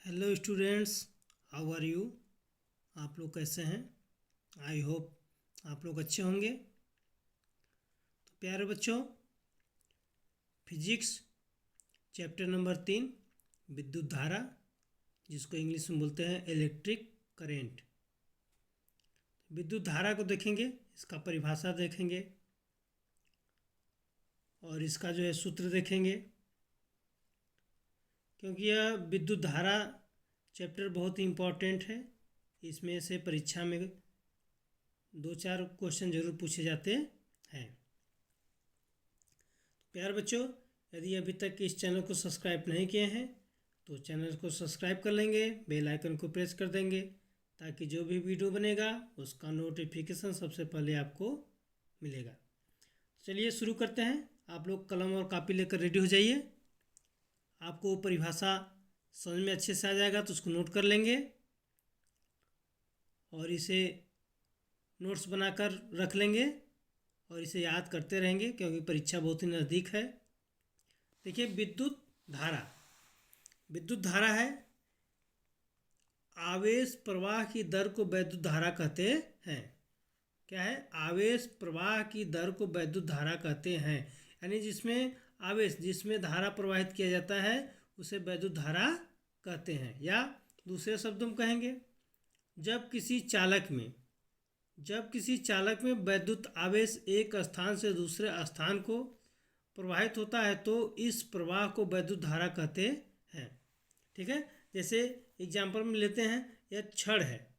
Hello students, how are you. आप लोग कैसे हैं? आई होप आप लोग अच्छे होंगे। तो प्यारे बच्चों, फिजिक्स चैप्टर नंबर 3 विद्युत धारा, जिसको इंग्लिश में बोलते हैं इलेक्ट्रिक करेंट। विद्युत धारा को देखेंगे, इसका परिभाषा देखेंगे और इसका जो है सूत्र देखेंगे। क्योंकि यह विद्युत धारा चैप्टर बहुत ही इम्पोर्टेंट है। इसमें से परीक्षा में 2-4 क्वेश्चन जरूर पूछे जाते हैं। प्यारे बच्चों, यदि अभी तक इस चैनल को सब्सक्राइब नहीं किए हैं तो चैनल को सब्सक्राइब कर लेंगे, बेल आइकन को प्रेस कर देंगे ताकि जो भी वीडियो बनेगा उसका नोटिफिकेशन सबसे पहले आपको मिलेगा। चलिए शुरू करते हैं। आप लोग कलम और कॉपी लेकर रेडी हो जाइए। आपको परिभाषा समझ में अच्छे से आ जाएगा तो उसको नोट कर लेंगे और इसे नोट्स बनाकर रख लेंगे और इसे याद करते रहेंगे क्योंकि परीक्षा बहुत ही नज़दीक है। देखिए, विद्युत धारा है आवेश प्रवाह की दर को वैद्युत धारा कहते हैं। क्या है? आवेश प्रवाह की दर को वैद्युत धारा कहते हैं। यानी जिसमें धारा प्रवाहित किया जाता है उसे वैद्युत धारा कहते हैं। या दूसरे शब्दों में कहेंगे, जब किसी चालक में वैद्युत आवेश एक स्थान से दूसरे स्थान को प्रवाहित होता है तो इस प्रवाह को वैद्युत धारा कहते हैं। ठीक है, जैसे एग्जाम्पल में लेते हैं, यह छड़ है।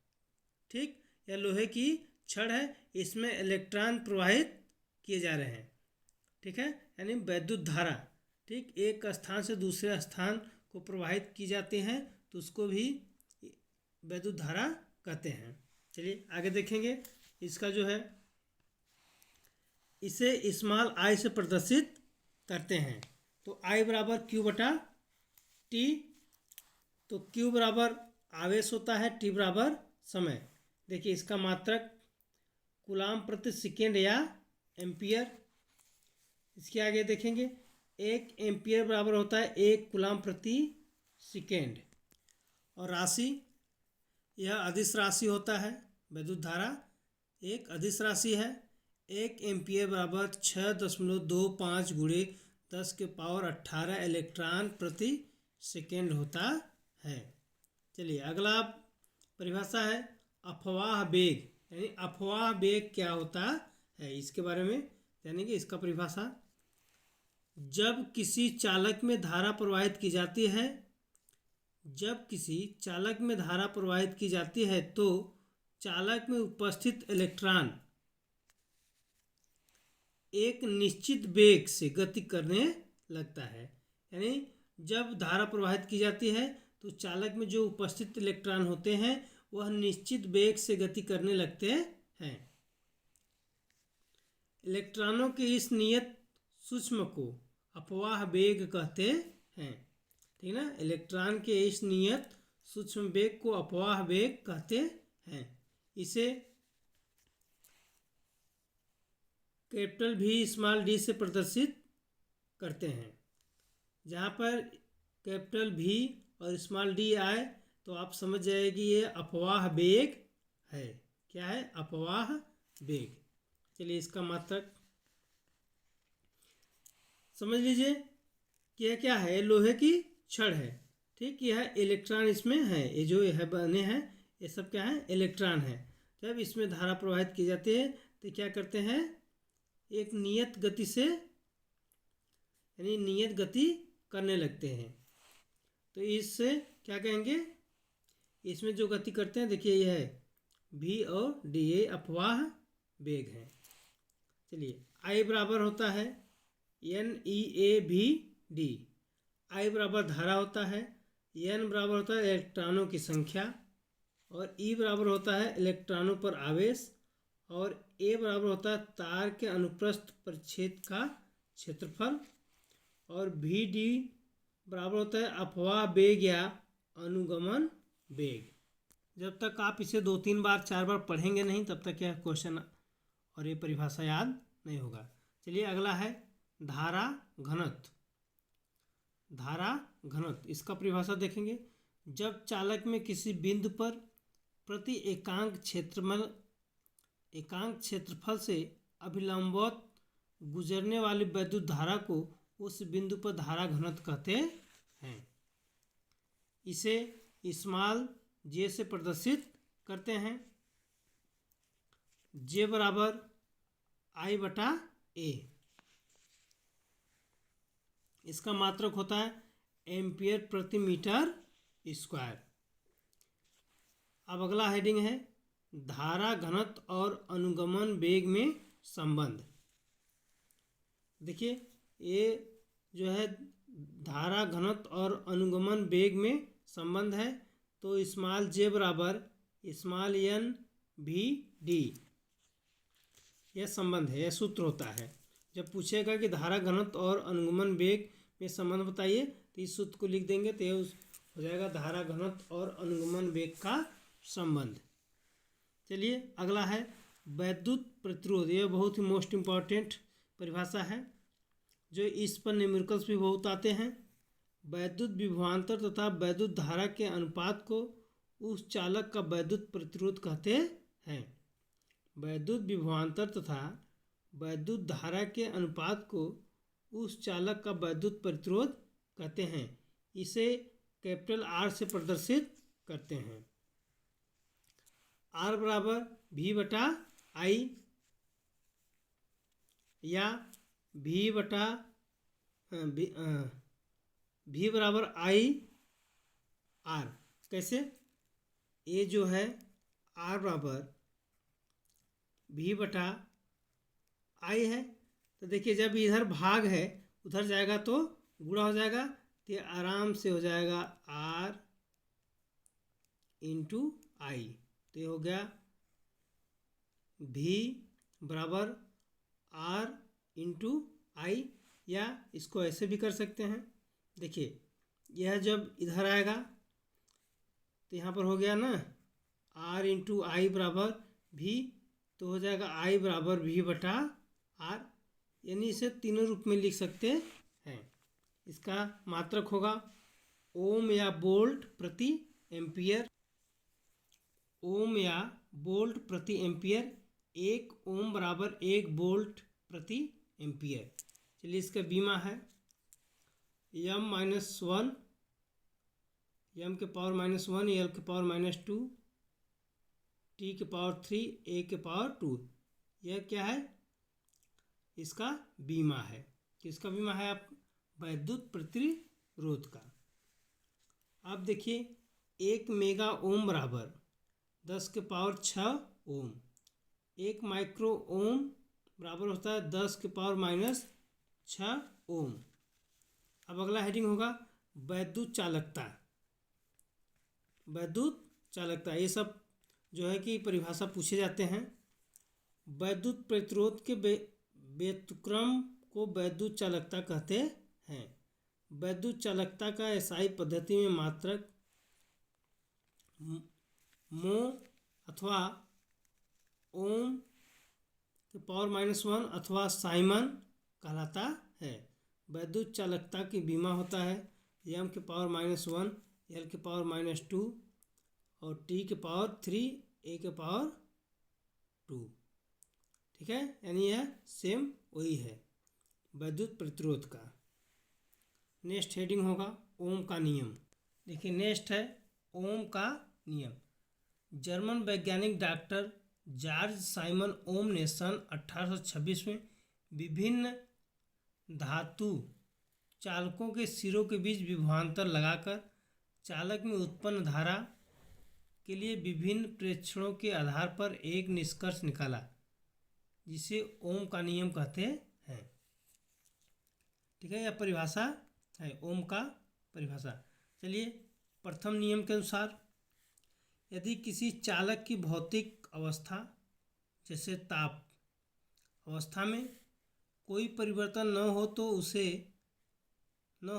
ठीक, यह लोहे की छड़ है, इसमें इलेक्ट्रॉन प्रवाहित किए जा रहे हैं। ठीक है, यानी वैद्युत धारा ठीक एक स्थान से दूसरे स्थान को प्रवाहित की जाती हैं तो उसको भी वैद्युत धारा कहते हैं। चलिए आगे देखेंगे। इसका जो है, इसे स्मॉल आई से प्रदर्शित करते हैं। तो आई बराबर क्यू बटा टी। तो क्यू बराबर आवेश होता है, टी बराबर समय। देखिए, इसका मात्रक कूलाम प्रति सेकेंड या एम्पियर। इसके आगे देखेंगे, 1 एम्पियर बराबर होता है 1 कूलाम प्रति सेकेंड। और राशि, यह अदिश राशि होता है। विद्युत धारा एक अदिश राशि है। 1 एम्पियर बराबर 6.25 गुणे 10 के पावर 18 इलेक्ट्रॉन प्रति सेकेंड होता है। चलिए अगला परिभाषा है अफवाह वेग। यानी अफवाह वेग क्या होता है, इसके बारे में जानेंगे। इसका परिभाषा, जब किसी चालक में धारा प्रवाहित की जाती है तो चालक में उपस्थित इलेक्ट्रॉन एक निश्चित वेग से गति करने लगता है। यानी जब धारा प्रवाहित की जाती है तो चालक में जो उपस्थित इलेक्ट्रॉन होते हैं वह निश्चित वेग से गति करने लगते हैं। इलेक्ट्रॉनों के इस नियत सूक्ष्म को अफवाह वेग कहते हैं। ठीक ना, इलेक्ट्रॉन के इस नियत सूक्ष्म वेग को अफवाह वेग कहते हैं। इसे कैपिटल भी स्मॉल डी से प्रदर्शित करते हैं। जहाँ पर कैपिटल भी और स्मॉल डी आए तो आप समझ जाएगी ये अफवाह वेग है। क्या है? अफवाह वेग। चलिए इसका मात्रक समझ लीजिए कि यह क्या है, लोहे की छड़ है। ठीक, यह इलेक्ट्रॉन इसमें है। ये जो है बने हैं ये सब क्या है? इलेक्ट्रॉन है। जब इसमें धारा प्रवाहित की जाती है तो क्या करते हैं, एक नियत गति से यानी नियत गति करने लगते हैं। तो इससे क्या कहेंगे, इसमें जो गति करते हैं, देखिए यह है भी और डी, ये अफवाह वेग है। चलिए आई बराबर होता है NeAV/d। आई बराबर धारा होता है, N बराबर होता है इलेक्ट्रॉनों की संख्या, और E बराबर होता है इलेक्ट्रॉनों पर आवेश, और A बराबर होता है तार के अनुप्रस्थ परिच्छेद का क्षेत्रफल, और VD बराबर होता है अफवाह वेग या अनुगमन वेग। जब तक आप इसे 2-3 बार 4 बार पढ़ेंगे नहीं तब तक यह क्वेश्चन और ये परिभाषा याद नहीं होगा। चलिए अगला है धारा घनत्व। इसका परिभाषा देखेंगे, जब चालक में किसी बिंदु पर प्रति एकांक क्षेत्रफल से अभिलंबवत गुजरने वाली वैद्युत धारा को उस बिंदु पर धारा घनत्व कहते हैं। इसे स्मॉल जे से प्रदर्शित करते हैं। जे बराबर आई बटा ए। इसका मात्रक होता है एम्पियर प्रति मीटर स्क्वायर। अब अगला हेडिंग है धारा घनत्व और अनुगमन वेग में संबंध। देखिए ये जो है धारा घनत्व और अनुगमन वेग में संबंध है। तो स्मॉल जे बराबर स्मॉल एन वी डी, यह संबंध है, यह सूत्र होता है। जब पूछेगा कि धारा घनत्व और अनुगमन वेग में संबंध बताइए तो इस सूत्र को लिख देंगे तो यह हो जाएगा धारा घनत्व और अनुगमन वेग का संबंध। चलिए अगला है वैद्युत प्रतिरोध। यह बहुत ही मोस्ट इम्पॉर्टेंट परिभाषा है जो इस पर न्यूमेरिकल्स भी बहुत आते हैं। वैद्युत विभवांतर तथा वैद्युत धारा के अनुपात को उस चालक का वैद्युत प्रतिरोध कहते हैं। वैद्युत विभवांतर तथा वैद्युत धारा के अनुपात को उस चालक का वैद्युत प्रतिरोध कहते हैं। इसे कैपिटल आर से प्रदर्शित करते हैं। आर बराबर वी बटा आई या वी बटा वी बराबर आई आर। कैसे? ये जो है आर बराबर वी बटा आई है। तो देखिए जब इधर भाग है उधर जाएगा तो गुणा हो जाएगा, तो ये आराम से हो जाएगा आर इंटू आई। तो ये हो गया भी बराबर आर इंटू आई, या इसको ऐसे भी कर सकते हैं। देखिए यह जब इधर आएगा तो यहाँ पर हो गया ना आर इंटू आई बराबर भी, तो हो जाएगा आई बराबर भी बटा आर, यानी इसे तीनों रूप में लिख सकते हैं। इसका मात्रक होगा ओम या वोल्ट प्रति एम्पियर। ओम या वोल्ट प्रति एम्पियर। 1 ओम बराबर 1 वोल्ट प्रति एम्पियर। चलिए इसका बीमा है m-1, m के पावर -1, l के पावर -2, t के पावर 3, a के पावर 2। यह क्या है? इसका बीमा है। किसका बीमा है? आप वैद्युत प्रतिरोध का। आप देखिए 1 मेगा ओम बराबर 10 के पावर 6 ओम। 1 माइक्रो ओम बराबर होता है 10 के पावर -6 ओम। अब अगला हेडिंग होगा वैद्युत चालकता। वैद्युत चालकता ये सब जो है कि परिभाषा पूछे जाते हैं। वैद्युत प्रतिरोध के व्युत्क्रम को वैद्युत चालकता कहते हैं। वैद्युत चालकता का एसआई पद्धति में मात्रक मो अथवा ओम के पावर -1 अथवा साइमन कहलाता है। वैद्युत चालकता की बीमा होता है m के पावर -1, l के पावर -2 और t के पावर 3, a के पावर 2। ठीक है, यानी यह सेम वही है वैद्युत प्रतिरोध का। नेक्स्ट हेडिंग होगा ओम का नियम। देखिए नेक्स्ट है ओम का नियम। जर्मन वैज्ञानिक डॉक्टर जॉर्ज साइमन ओम ने सन 1826 में विभिन्न धातु चालकों के सिरों के बीच विभवांतर लगाकर चालक में उत्पन्न धारा के लिए विभिन्न प्रेक्षणों के आधार पर एक निष्कर्ष निकाला जिसे ओम का नियम कहते हैं। ठीक है, यह परिभाषा है ओम का परिभाषा। चलिए प्रथम नियम के अनुसार यदि किसी चालक की भौतिक अवस्था जैसे ताप अवस्था में कोई परिवर्तन न हो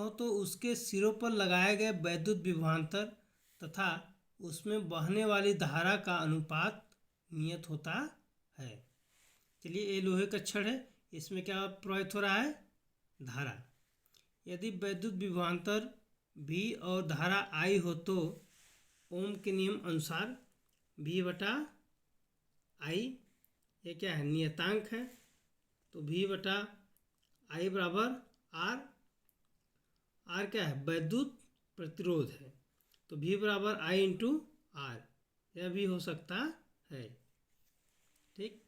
तो उसके सिरों पर लगाए गए वैद्युत विभवांतर तथा उसमें बहने वाली धारा का अनुपात नियत होता है। चलिए ये लोहे का छड़ है, इसमें क्या प्रवाहित हो रहा है? धारा। यदि वैद्युत विभवांतर V और धारा I हो तो ओम के नियम अनुसार V/I, ये क्या है, नियतांक है, तो V/I बराबर R। R क्या है, वैद्युत प्रतिरोध है, तो V/I × R, यह भी हो सकता है। ठीक।